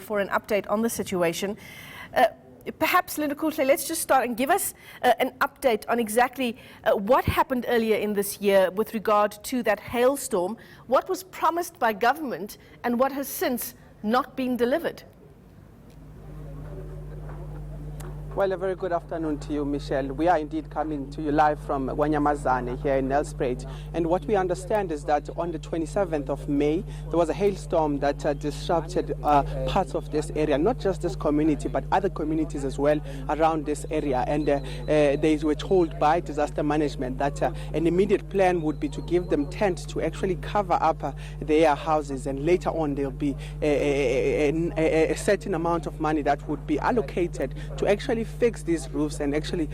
for an update on the situation. Perhaps, Linda Kuhle, let's just start and give us an update on exactly what happened earlier in this year with regard to that hailstorm, what was promised by government and what has since not been delivered. Well, a very good afternoon to you, Michelle. We are indeed coming to you live from KaNyamazane here in Nelspruit. And what we understand is that on the 27th of May, there was a hailstorm that disrupted parts of this area, not just this community, but other communities as well around this area. And they were told by disaster management that an immediate plan would be to give them tents to actually cover up their houses. And later on, there'll be a certain amount of money that would be allocated to actually fix these roofs and actually,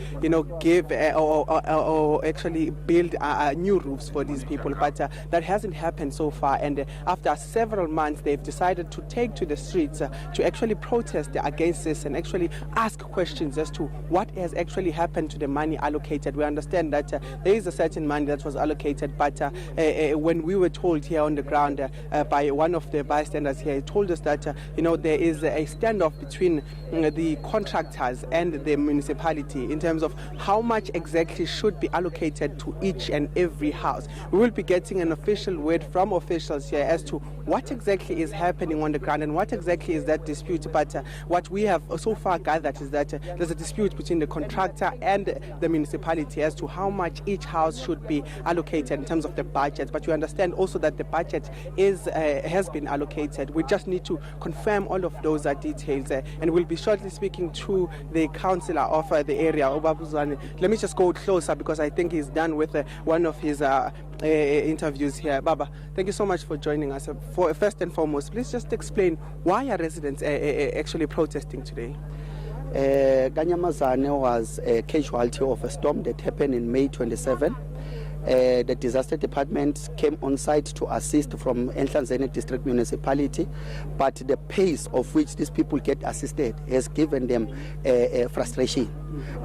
give or actually build new roofs for these people. But that hasn't happened so far. And after several months, they've decided to take to the streets to actually protest against this and actually ask questions as to what has actually happened to the money allocated. We understand that there is a certain money that was allocated, but when we were told here on the ground by one of the bystanders here, he told us that there is a standoff between the contractors and the municipality in terms of how much exactly should be allocated to each and every house. We will be getting an official word from officials here as to what exactly is happening on the ground and what exactly is that dispute. But what we have so far gathered is that there's a dispute between the contractor and the municipality as to how much each house should be allocated in terms of the budget. But you understand also that the budget has been allocated. We just need to confirm all of those details, and we'll be shortly speaking to the councillor of the area, Obabuzane. Let me just go closer because I think he's done with one of his interviews here. Baba, thank you so much for joining us. First and foremost, please just explain why are residents actually protesting today? KaNyamazane was a casualty of a storm that happened in May 27. The disaster department came on site to assist from Mpumalanga district municipality, but the pace of which these people get assisted has given them frustration.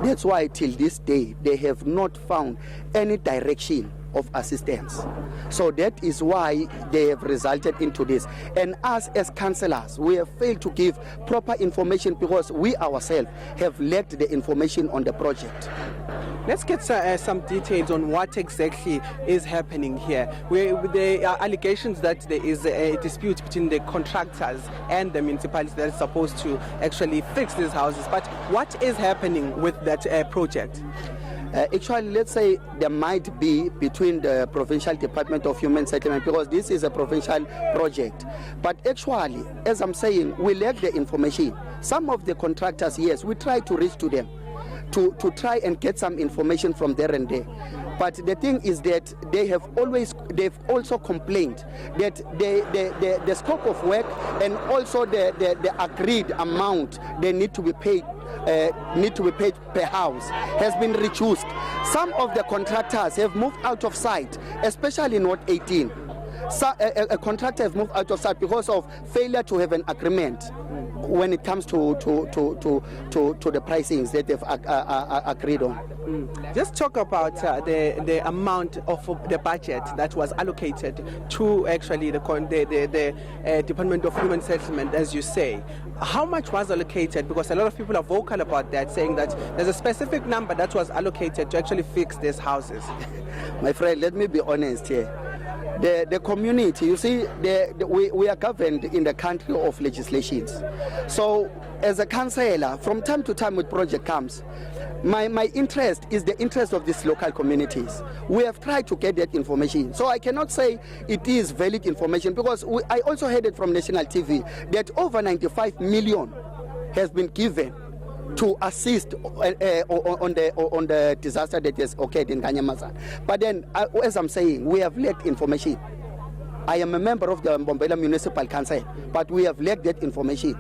That's why till this day they have not found any direction of assistance. So that is why they have resulted into this. And us as councillors, we have failed to give proper information because we ourselves have lacked the information on the project. Let's get some details on what exactly is happening here. There are allegations that there is a dispute between the contractors and the municipality that is supposed to actually fix these houses. But what is happening with that project? Actually, let's say there might be between the Provincial Department of Human Settlement, because this is a provincial project. But actually, as I'm saying, we lack the information. Some of the contractors, yes, we try to reach to them to try and get some information from there and there. But the thing is that they've also complained that the scope of work and also the agreed amount they need to be paid per house has been reduced. Some of the contractors have moved out of sight, especially in Ward 18. So, a contractor has moved out of sight because of failure to have an agreement when it comes to the pricings that they've agreed on. Just talk about the amount of the budget that was allocated to actually the Department of Human Settlement, as you say. How much was allocated? Because a lot of people are vocal about that, saying that there's a specific number that was allocated to actually fix these houses. My friend, let me be honest here. The community, you see, we are governed in the country of legislations. So as a councillor, from time to time when project comes, my interest is the interest of these local communities. We have tried to get that information. So I cannot say it is valid information because I also heard it from national TV that over 95 million has been given to assist on the disaster that has occurred in KaNyamazane. But then, as I'm saying, we have lacked information. I am a member of the Mpumalanga Municipal Council, but we have lacked that information.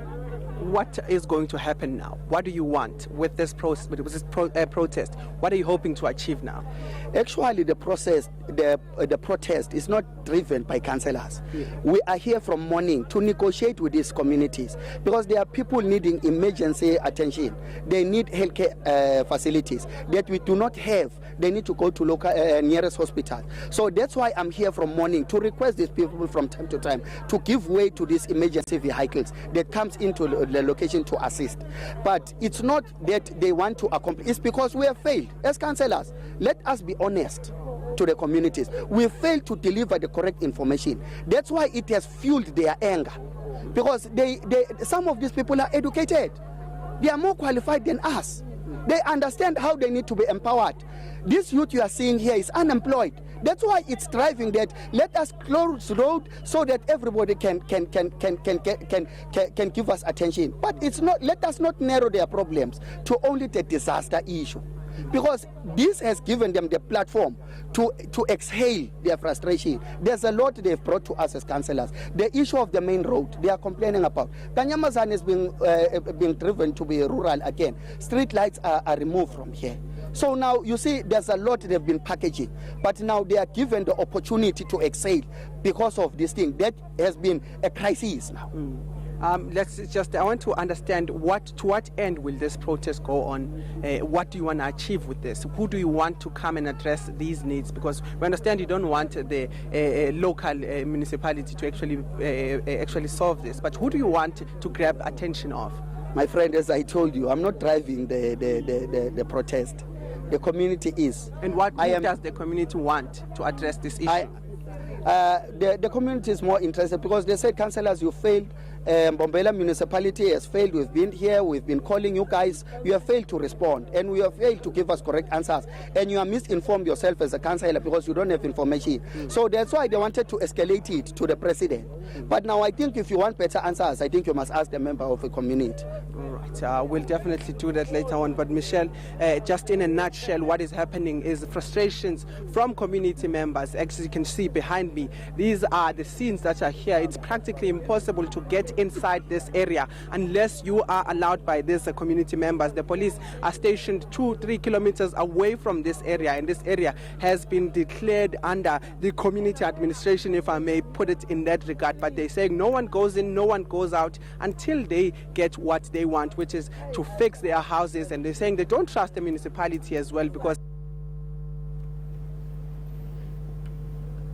What is going to happen now? What do you want with this protest? What are you hoping to achieve now? Actually, the protest is not driven by councillors. Yeah. We are here from morning to negotiate with these communities because there are people needing emergency attention. They need healthcare facilities that we do not have. They need to go to local nearest hospital. So that's why I'm here from morning to request these people from time to time to give way to these emergency vehicles that comes into the location to assist. But it's not that they want to accomplish. It's because we have failed as councillors. Let us be honest to the communities. We failed to deliver the correct information. That's why it has fueled their anger. Because some of these people are educated. They are more qualified than us. They understand how they need to be empowered. This youth you are seeing here is unemployed. That's why it's driving that. Let us close road so that everybody can give us attention. But it's not. Let us not narrow their problems to only the disaster issue, because this has given them the platform to exhale their frustration. There's a lot they've brought to us as councillors. The issue of the main road they are complaining about. KaNyamazane is being driven to be rural again. Street lights are removed from here. So now you see there's a lot they've been packaging, but now they are given the opportunity to exhale because of this thing that has been a crisis now. I want to understand to what end will this protest go on? What do you want to achieve with this? Who do you want to come and address these needs? Because we understand you don't want the local municipality to actually solve this, but who do you want to grab attention of? My friend, as I told you, I'm not driving the protest. The community is. And what does the community want to address this issue? The community is more interested because they said, councillors, you failed. Mbombela municipality has failed. We've been here, we've been calling you guys. You have failed to respond, and we have failed to give us correct answers. And you are misinformed yourself as a councillor because you don't have information. So that's why they wanted to escalate it to the president. But now I think if you want better answers, I think you must ask the member of the community. All right, we'll definitely do that later on. But Michelle, just in a nutshell, what is happening is frustrations from community members. As you can see behind me, these are the scenes that are here. It's practically impossible to get inside this area unless you are allowed by these community members. The police are stationed 2-3 kilometers away from this area, and this area has been declared under the community administration, if I may put it in that regard. But they're saying no one goes in, no one goes out until they get what they want, which is to fix their houses. And they're saying they don't trust the municipality as well, because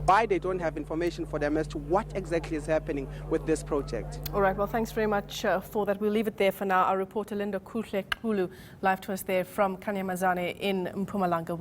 why they don't have information for them as to what exactly is happening with this project. All right, well, thanks very much for that. We'll leave it there for now. Our reporter Linda Kulu live to us there from KaNyamazane in Mpumalanga.